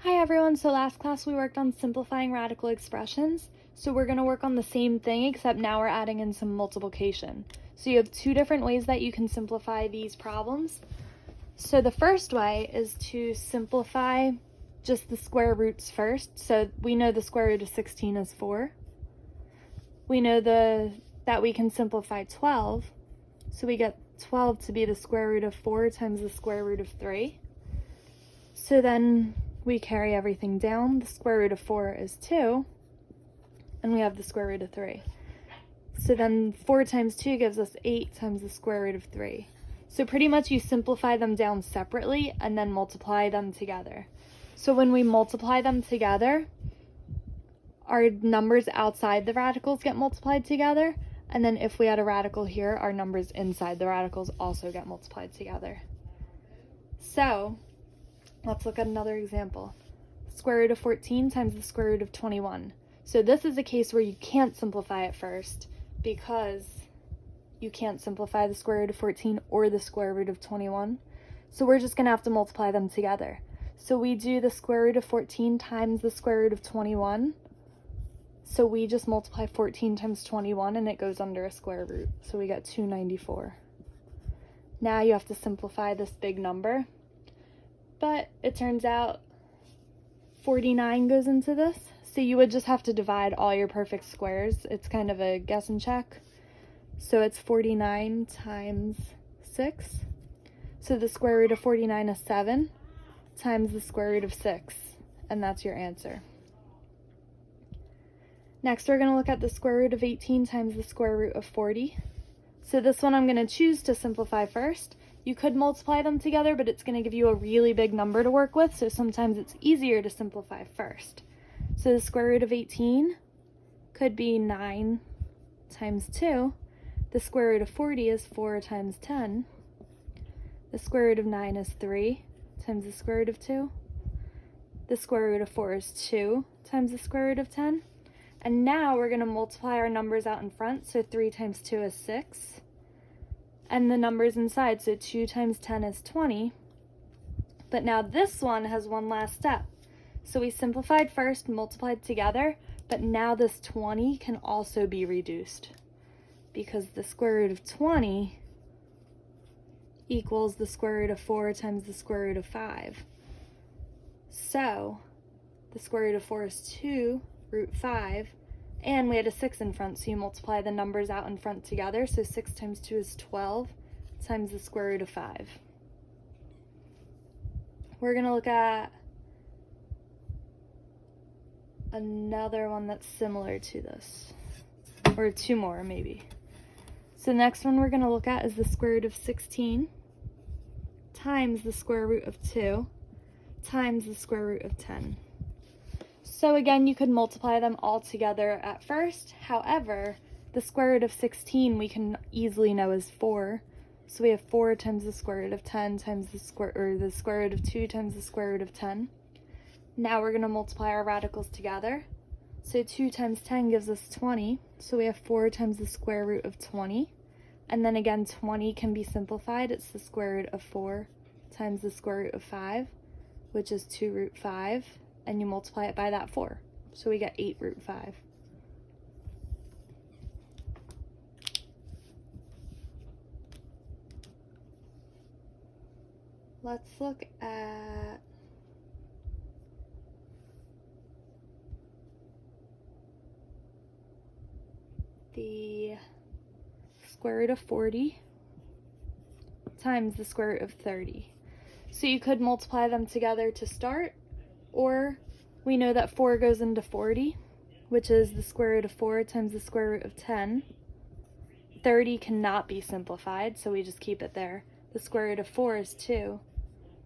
Hi everyone, so last class we worked on simplifying radical expressions. So we're going to work on the same thing except now we're adding in some multiplication. So you have two different ways that you can simplify these problems. So the first way is to simplify just the square roots first. So we know the square root of 16 is 4. We know that we can simplify 12. So we get 12 to be the square root of 4 times the square root of 3. So then we carry everything down. The square root of 4 is 2, and we have the square root of 3. So then 4 times 2 gives us 8 times the square root of 3. So pretty much you simplify them down separately and then multiply them together. So when we multiply them together, our numbers outside the radicals get multiplied together, and then if we had a radical here, our numbers inside the radicals also get multiplied together. So let's look at another example. Square root of 14 times the square root of 21. So this is a case where you can't simplify it first because you can't simplify the square root of 14 or the square root of 21. So we're just going to have to multiply them together. So we do the square root of 14 times the square root of 21. So we just multiply 14 times 21 and it goes under a square root. So we get 294. Now you have to simplify this big number. But it turns out 49 goes into this. So you would just have to divide all your perfect squares. It's kind of a guess and check. So it's 49 times 6. So the square root of 49 is 7 times the square root of 6. And that's your answer. Next, we're going to look at the square root of 18 times the square root of 40. So this one I'm going to choose to simplify first. You could multiply them together, but it's going to give you a really big number to work with, so sometimes it's easier to simplify first. So the square root of 18 could be 9 times 2. The square root of 40 is 4 times 10. The square root of 9 is 3 times the square root of 2. The square root of 4 is 2 times the square root of 10. And now we're going to multiply our numbers out in front, so 3 times 2 is 6. And the numbers inside, so 2 times 10 is 20. But now this one has one last step. So we simplified first, multiplied together, but now this 20 can also be reduced because the square root of 20 equals the square root of 4 times the square root of 5. So the square root of 4 is 2 root 5. And we had a 6 in front, so you multiply the numbers out in front together. So 6 times 2 is 12 times the square root of 5. We're going to look at another one that's similar to this, or two more maybe. So the next one we're going to look at is the square root of 16 times the square root of 2 times the square root of 10. So again, you could multiply them all together at first. However, the square root of 16 we can easily know is 4. So we have 4 times the square root of 10 times the square root of 2 times the square root of 10. Now we're going to multiply our radicals together. So 2 times 10 gives us 20. So we have 4 times the square root of 20. And then again, 20 can be simplified. It's the square root of 4 times the square root of 5, which is 2 root 5. And you multiply it by that 4. So we get 8 root 5. Let's look at the square root of 40 times the square root of 30. So you could multiply them together to start. Or we know that 4 goes into 40, which is the square root of 4 times the square root of 10. 30 cannot be simplified, so we just keep it there. The square root of 4 is 2.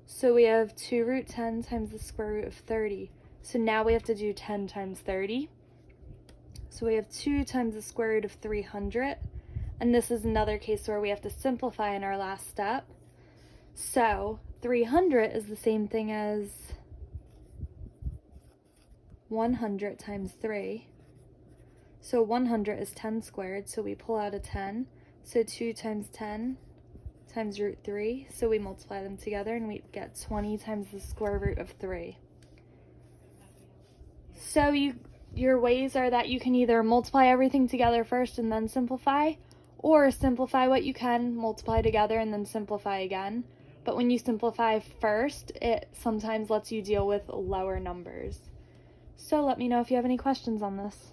So we have 2 root 10 times the square root of 30. So now we have to do 10 times 30. So we have 2 times the square root of 300. And this is another case where we have to simplify in our last step. So 300 is the same thing as 100 times 3. So 100 is 10 squared, so we pull out a 10. So 2 times 10 times root 3. So we multiply them together and we get 20 times the square root of 3. So your ways are that you can either multiply everything together first and then simplify, or simplify what you can, multiply together, and then simplify again. But when you simplify first, it sometimes lets you deal with lower numbers. So let me know if you have any questions on this.